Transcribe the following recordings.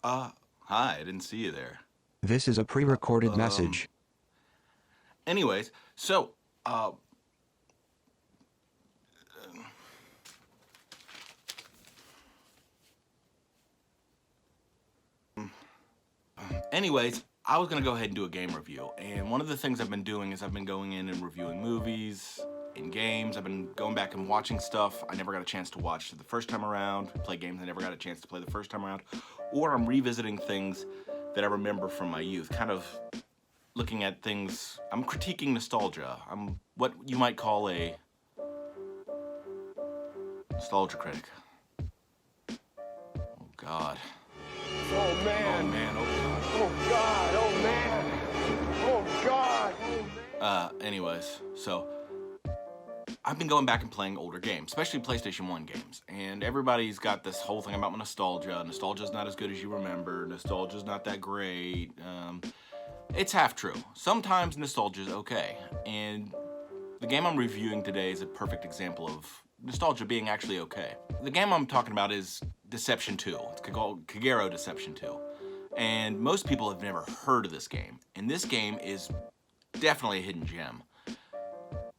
Oh, hi, I didn't see you there. This is a pre-recorded message. Anyways, so, I was gonna go ahead and do a game review, and one of the things I've been doing is I've been going in and reviewing movies and games. I've been going back and watching stuff I never got a chance to watch the first time around, play games I never got a chance to play the first time around, or I'm revisiting things that I remember from my youth, kind of looking at things. I'm critiquing nostalgia. I'm what you might call a nostalgia critic. Oh God. Oh man. Oh man. Oh God. Oh God. Oh man. Oh God. Anyways, so I've been going back and playing older games, especially PlayStation 1 games, and everybody's got this whole thing about nostalgia. Nostalgia's not as good as you remember. Nostalgia's not that great. It's half true. Sometimes nostalgia's okay, and the game I'm reviewing today is a perfect example of nostalgia being actually okay. The game I'm talking about is Deception 2. It's called Kagero Deception 2. And most people have never heard of this game. And this game is definitely a hidden gem.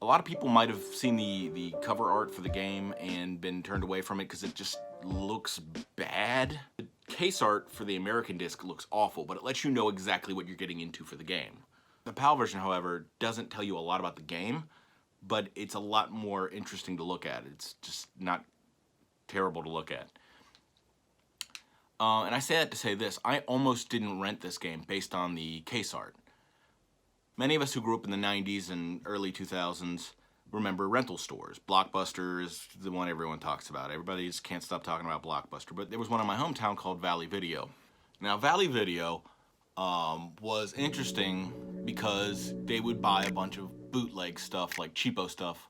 A lot of people might have seen the cover art for the game and been turned away from it because it just looks bad. The case art for the American disc looks awful, but it lets you know exactly what you're getting into for the game. The PAL version, however, doesn't tell you a lot about the game, but it's a lot more interesting to look at. It's just not terrible to look at. And I say that to say this, I almost didn't rent this game based on the case art. Many of us who grew up in the 90s and early 2000s remember rental stores. Blockbuster is the one everyone talks about. Everybody just can't stop talking about Blockbuster, but there was one in my hometown called Valley Video. Now, Valley Video was interesting because they would buy a bunch of bootleg stuff, like cheapo stuff,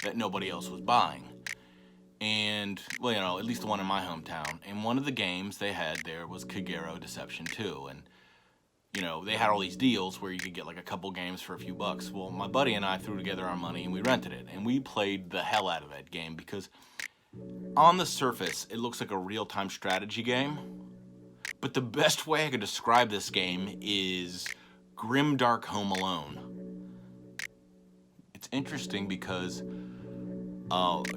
that nobody else was buying. And, well, you know, at least the one in my hometown. And one of the games they had there was Kagero Deception 2. And, you know, they had all these deals where you could get like a couple games for a few bucks. Well, my buddy and I threw together our money and we rented it. And we played the hell out of that game because on the surface, it looks like a real-time strategy game. But the best way I could describe this game is grimdark Home Alone. It's interesting because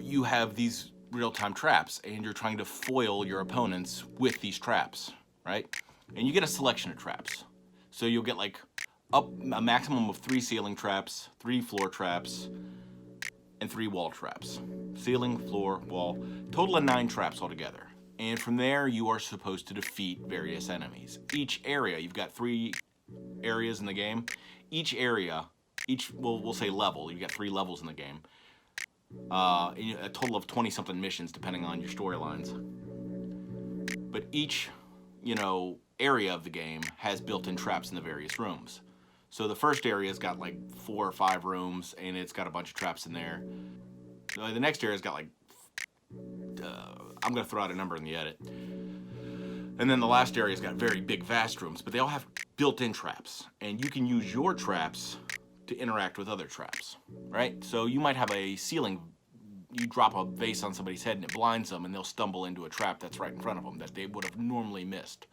you have these real-time traps and you're trying to foil your opponents with these traps, right? And you get a selection of traps. So you'll get like up a maximum of 3 ceiling traps, 3 floor traps, and 3 wall traps. Ceiling, floor, wall, total of 9 traps altogether. And from there, you are supposed to defeat various enemies. Each area, you've got 3 areas in the game. Each area, we'll say level, you've got 3 levels in the game. A total of 20-something missions, depending on your storylines. But each, you know, area of the game has built-in traps in the various rooms. So the first area's got like 4 or 5 rooms, and it's got a bunch of traps in there. So the next area's got like, I'm gonna throw out a number in the edit. And then the last area's got very big, vast rooms, but they all have built-in traps. And you can use your traps to interact with other traps, right? So you might have a ceiling, you drop a vase on somebody's head and it blinds them and they'll stumble into a trap that's right in front of them that they would have normally missed.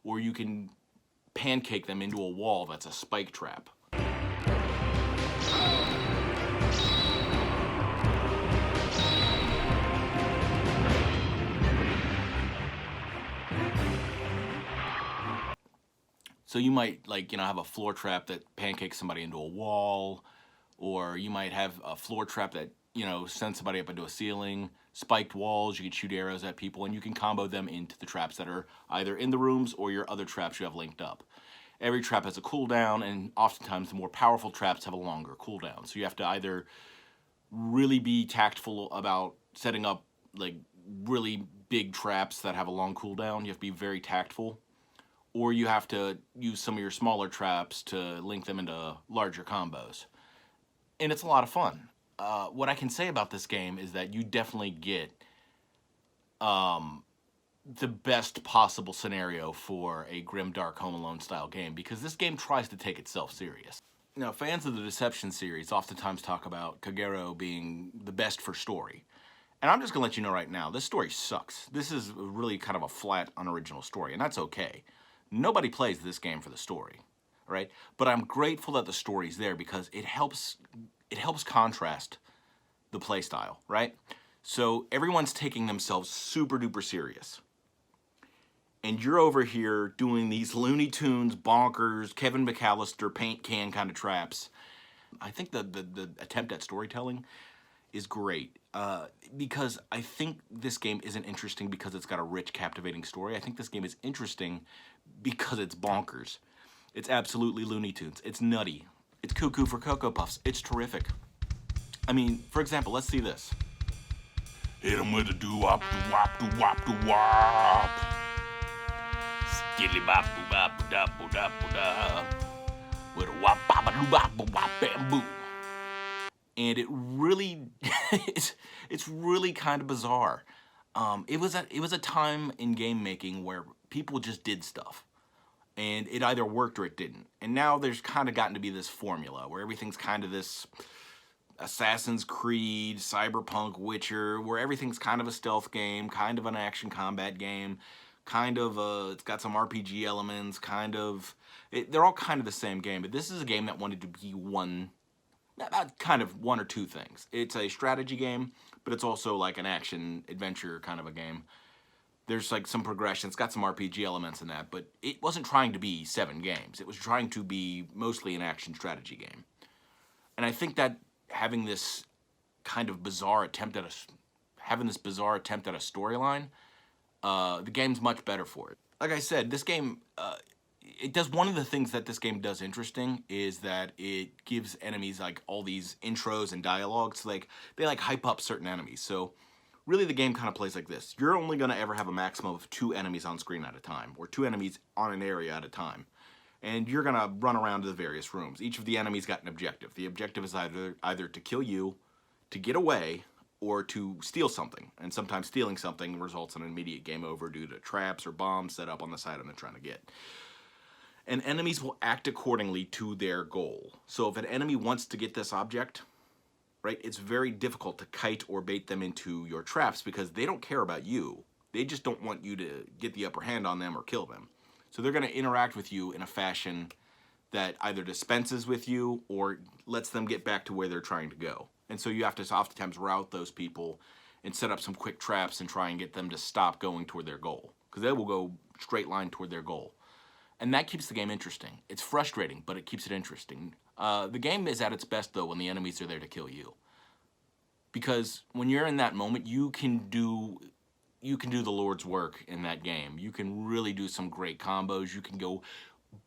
Or you can pancake them into a wall that's a spike trap. So you might, like, you know, have a floor trap that pancakes somebody into a wall, or you might have a floor trap that, you know, sends somebody up into a ceiling, spiked walls, you can shoot arrows at people, and you can combo them into the traps that are either in the rooms or your other traps you have linked up. Every trap has a cooldown, and oftentimes the more powerful traps have a longer cooldown. So you have to either really be tactful about setting up like really big traps that have a long cooldown. You have to be very tactful, or you have to use some of your smaller traps to link them into larger combos. And it's a lot of fun. What I can say about this game is that you definitely get the best possible scenario for a grim, dark Home Alone style game, because this game tries to take itself serious. Now, fans of the Deception series oftentimes talk about Kagero being the best for story. And I'm just going to let you know right now, this story sucks. This is really kind of a flat, unoriginal story, and that's okay. Nobody plays this game for the story, right? But I'm grateful that the story's there because it helps contrast the playstyle, right? So everyone's taking themselves super duper serious. And you're over here doing these Looney Tunes, bonkers, Kevin McAllister paint can kind of traps. I think the attempt at storytelling is great because I think this game isn't interesting because it's got a rich, captivating story. I think this game is interesting because it's bonkers. It's absolutely Looney Tunes. It's nutty. It's cuckoo for Cocoa Puffs. It's terrific. I mean, for example, let's see this. Hit him with a doo-wop, doo-wop, doo-wop, doo-wop. Skilly bop, doo-wop, doo-wop, doo-wop, doo-wop. With a wop, bop, doo-wop, doo-wop, bamboo. And it really, it's really kind of bizarre. It was a time in game making where people just did stuff, and it either worked or it didn't. And now there's kind of gotten to be this formula where everything's kind of this Assassin's Creed, Cyberpunk, Witcher, where everything's kind of a stealth game, kind of an action combat game, kind of it's got some RPG elements, they're all kind of the same game. But this is a game that wanted to be kind of one or two things. It's a strategy game, but it's also like an action adventure kind of a game. There's like some progression. It's got some RPG elements in that, but it wasn't trying to be 7 games. It was trying to be mostly an action strategy game. And I think that having this kind of bizarre attempt at a storyline, the game's much better for it. Like I said, this game, it does one of the things that this game does interesting is that it gives enemies like all these intros and dialogues. Like they like hype up certain enemies. So really the game kind of plays like this. You're only going to ever have a maximum of 2 enemies on screen at a time, or 2 enemies on an area at a time. And you're going to run around to the various rooms. Each of the enemies got an objective. The objective is either to kill you, to get away, or to steal something. And sometimes stealing something results in an immediate game over due to traps or bombs set up on the side they're trying to get. And enemies will act accordingly to their goal. So if an enemy wants to get this object, right, it's very difficult to kite or bait them into your traps because they don't care about you. They just don't want you to get the upper hand on them or kill them. So they're going to interact with you in a fashion that either dispenses with you or lets them get back to where they're trying to go. And so you have to oftentimes route those people and set up some quick traps and try and get them to stop going toward their goal, because they will go straight line toward their goal. And that keeps the game interesting. It's frustrating, but it keeps it interesting. The game is at its best, though, when the enemies are there to kill you. Because when you're in that moment, you can do the Lord's work in that game. You can really do some great combos. You can go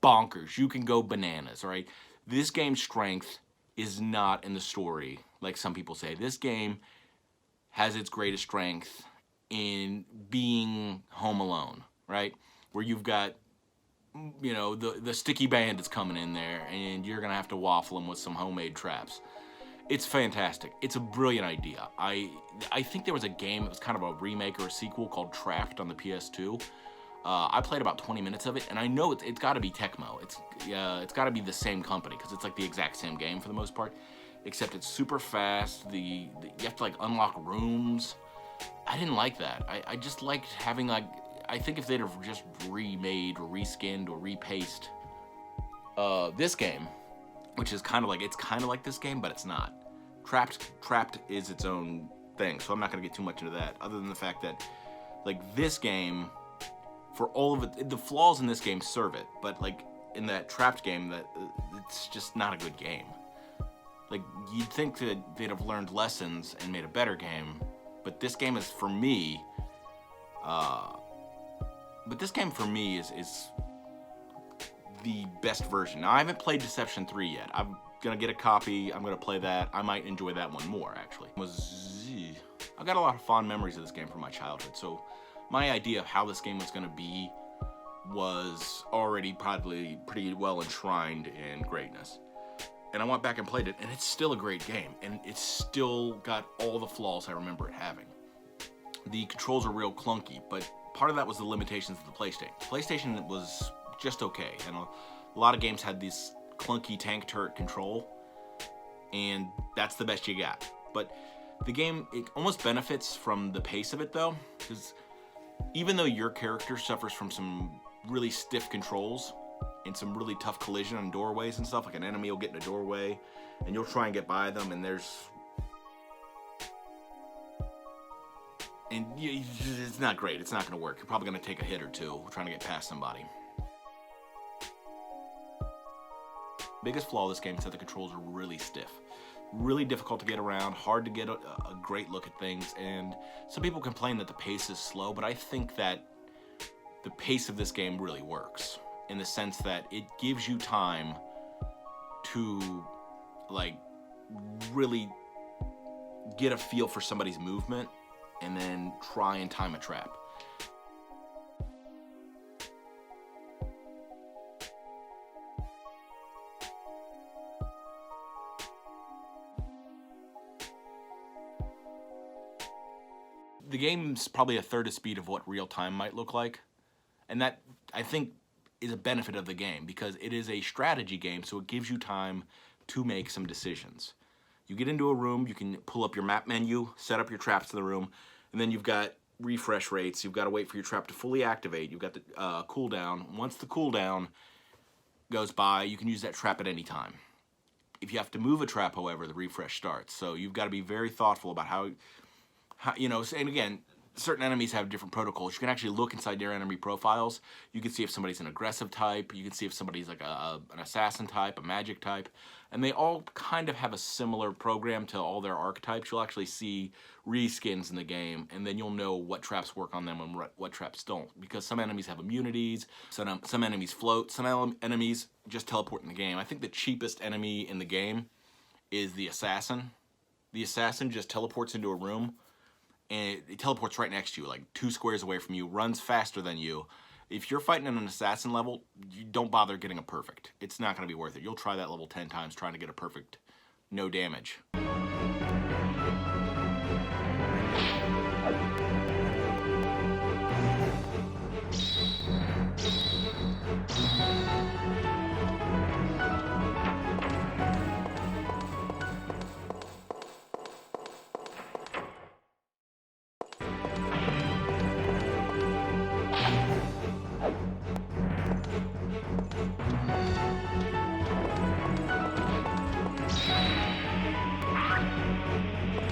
bonkers. You can go bananas, all right? This game's strength is not in the story, like some people say. This game has its greatest strength in being Home Alone, right? Where you've got, you know, the sticky bandits coming in there, and you're gonna have to waffle them with some homemade traps. It's fantastic. It's a brilliant idea. I think there was a game, it was kind of a remake or a sequel called Trapped on the PS2. I played about 20 minutes of it, and I know it's got to be Tecmo. It's got to be the same company, because it's like the exact same game for the most part, except it's super fast. You have to like unlock rooms. I didn't like that. I just liked having like, I think if they'd have just remade or reskinned or repaced this game, which is kind of like this game, but it's not. Trapped is its own thing, so I'm not going to get too much into that, other than the fact that, like, this game, for all of it, the flaws in this game serve it, but, like, in that Trapped game, it's just not a good game. Like, you'd think that they'd have learned lessons and made a better game, but this game is, for me, is the best version. Now, I haven't played Deception 3 yet. I'm gonna get a copy, I'm gonna play that. I might enjoy that one more, actually. I got a lot of fond memories of this game from my childhood, so my idea of how this game was gonna be was already probably pretty well enshrined in greatness. And I went back and played it, and it's still a great game, and it's still got all the flaws I remember it having. The controls are real clunky, but part of that was the limitations of the PlayStation. The PlayStation was just okay, and a lot of games had this clunky tank turret control, and that's the best you got. But the game, it almost benefits from the pace of it, though, because even though your character suffers from some really stiff controls and some really tough collision on doorways and stuff, like an enemy will get in a doorway and you'll try and get by them, and it's not great. It's not going to work. You're probably going to take a hit or two trying to get past somebody. Biggest flaw of this game is that the controls are really stiff. Really difficult to get around, hard to get a great look at things, and some people complain that the pace is slow, but I think that the pace of this game really works in the sense that it gives you time to, like, really get a feel for somebody's movement and then try and time a trap. The game's probably a third of speed of what real time might look like, and that, I think, is a benefit of the game because it is a strategy game, so it gives you time to make some decisions. You get into a room, you can pull up your map menu, set up your traps in the room, and then you've got refresh rates. You've got to wait for your trap to fully activate. You've got the cooldown. Once the cooldown goes by, you can use that trap at any time. If you have to move a trap, however, the refresh starts. So you've got to be very thoughtful about how, you know, and again, certain enemies have different protocols. You can actually look inside their enemy profiles. You can see if somebody's an aggressive type. You can see if somebody's like an assassin type, a magic type. And they all kind of have a similar program to all their archetypes. You'll actually see reskins in the game, and then you'll know what traps work on them and what traps don't. Because some enemies have immunities, some enemies float, some enemies just teleport in the game. I think the cheapest enemy in the game is the assassin. The assassin just teleports into a room, and it teleports right next to you, like 2 squares away from you, runs faster than you. If you're fighting at an assassin level, you don't bother getting a perfect. It's not going to be worth it. You'll try that level 10 times trying to get a perfect, no damage.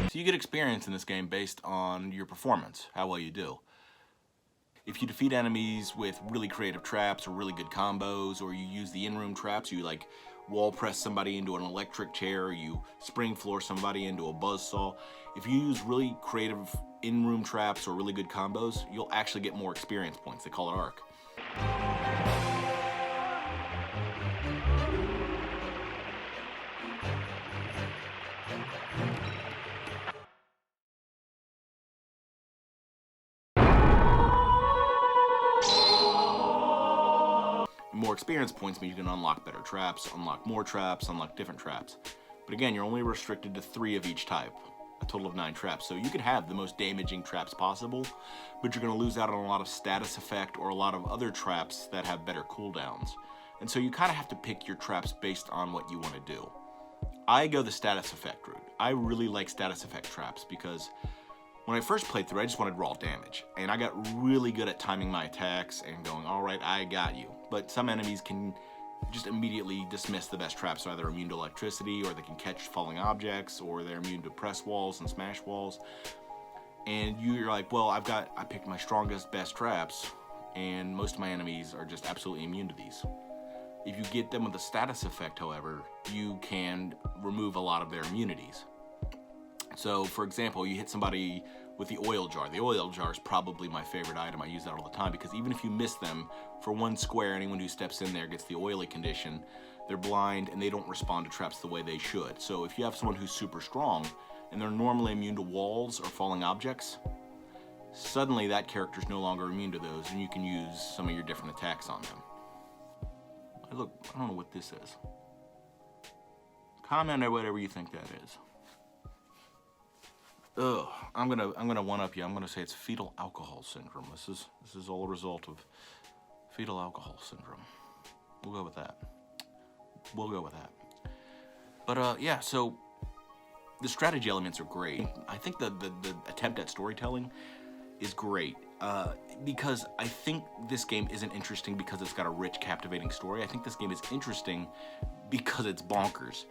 So you get experience in this game based on your performance, how well you do. If you defeat enemies with really creative traps or really good combos, or you use the in-room traps, you like wall press somebody into an electric chair, or you spring floor somebody into a buzzsaw. If you use really creative in-room traps or really good combos, you'll actually get more experience points. They call it arc. More experience points mean you can unlock better traps, unlock more traps, unlock different traps. But again, you're only restricted to 3 of each type, a total of 9 traps. So you can have the most damaging traps possible, but you're going to lose out on a lot of status effect or a lot of other traps that have better cooldowns. And so you kind of have to pick your traps based on what you want to do. I go the status effect route. I really like status effect traps because when I first played through, I just wanted raw damage. And I got really good at timing my attacks and going, all right, I got you. But some enemies can just immediately dismiss the best traps. So they're immune to electricity, or they can catch falling objects, or they're immune to press walls and smash walls. And you're like, well, I picked my strongest, best traps, and most of my enemies are just absolutely immune to these. If you get them with a status effect, however, you can remove a lot of their immunities. So, for example, you hit somebody with the oil jar. The oil jar is probably my favorite item. I use that all the time because even if you miss them for one square, anyone who steps in there gets the oily condition. They're blind and they don't respond to traps the way they should. So if you have someone who's super strong and they're normally immune to walls or falling objects, suddenly that character's no longer immune to those and you can use some of your different attacks on them. Look, I don't know what this is. Comment on whatever you think that is. Ugh, I'm gonna one-up you. I'm gonna say it's fetal alcohol syndrome. This is all a result of fetal alcohol syndrome. We'll go with that. But yeah, so the strategy elements are great. I think the attempt at storytelling is great because I think this game isn't interesting because it's got a rich, captivating story. I think this game is interesting because it's bonkers.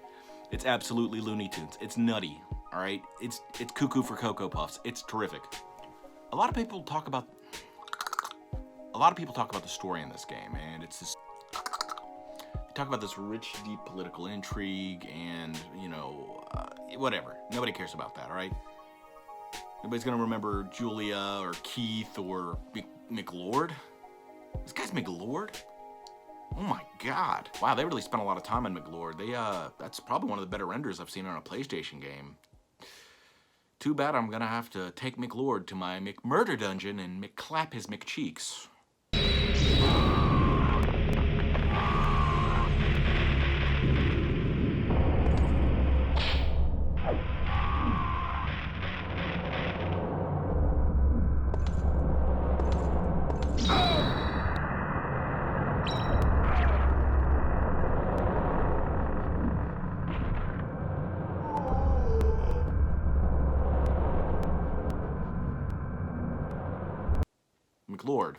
It's absolutely Looney Tunes. It's nutty. All right, it's cuckoo for Cocoa Puffs. It's terrific. A lot of people talk about the story in this game, and it's this. They talk about this rich, deep political intrigue, and whatever. Nobody cares about that. All right. Nobody's gonna remember Julia or Keith or McLord. This guy's McLord. Oh my God! Wow, they really spent a lot of time on McLord. That's probably one of the better renders I've seen on a PlayStation game. Too bad I'm gonna have to take McLord to my McMurder dungeon and McClap his McCheeks. McLord.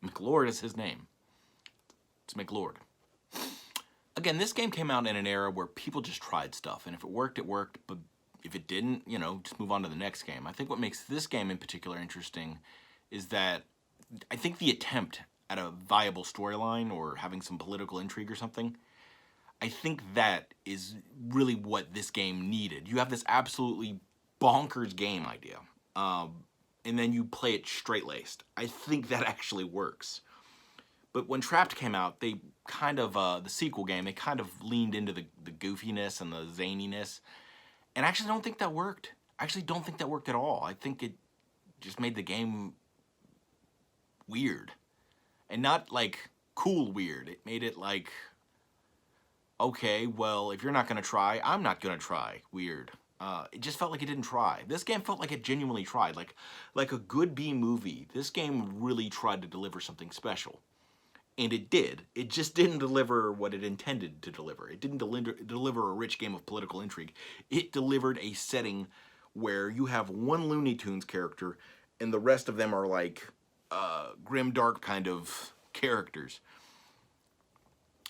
McLord is his name. It's McLord. Again, this game came out in an era where people just tried stuff, and if it worked, it worked, but if it didn't, just move on to the next game. I think what makes this game in particular interesting is that I think the attempt at a viable storyline or having some political intrigue or something, I think that is really what this game needed. You have this absolutely bonkers game idea. And then you play it straight-laced. I think that actually works. But when Trapped came out, they kind of, the sequel game, they kind of leaned into the goofiness and the zaniness. And I actually don't think that worked. I actually don't think that worked at all. I think it just made the game weird. And not, like, cool weird. It made it, like, okay, well, if you're not going to try, I'm not going to try weird. It just felt like it didn't try. This game felt like it genuinely tried. Like a good B movie, this game really tried to deliver something special. And it did. It just didn't deliver what it intended to deliver. It didn't deliver a rich game of political intrigue. It delivered a setting where you have one Looney Tunes character and the rest of them are like grim, dark kind of characters.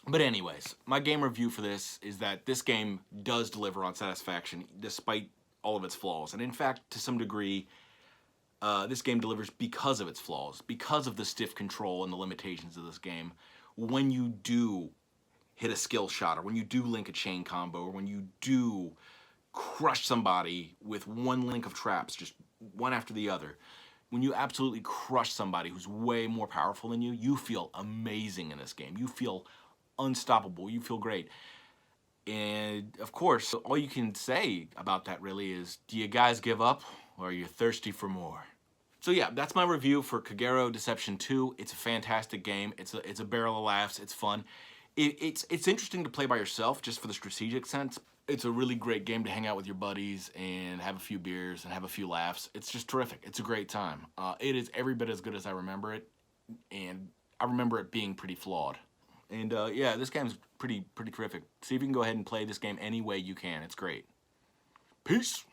But anyways, my game review for this is that this game does deliver on satisfaction despite all of its flaws. And in fact, to some degree, this game delivers because of its flaws, because of the stiff control and the limitations of this game. When you do hit a skill shot, or when you do link a chain combo, or when you do crush somebody with one link of traps, just one after the other, when you absolutely crush somebody who's way more powerful than you, you feel amazing in this game. You feel unstoppable. You feel great. And of course, all you can say about that really is, do you guys give up or are you thirsty for more? So yeah, that's my review for Kagero Deception 2. It's a fantastic game. It's a barrel of laughs. It's fun. It's interesting to play by yourself just for the strategic sense. It's a really great game to hang out with your buddies and have a few beers and have a few laughs. It's just terrific. It's a great time. It is every bit as good as I remember it, and I remember it being pretty flawed. And yeah, this game's pretty terrific. See if you can go ahead and play this game any way you can. It's great. Peace.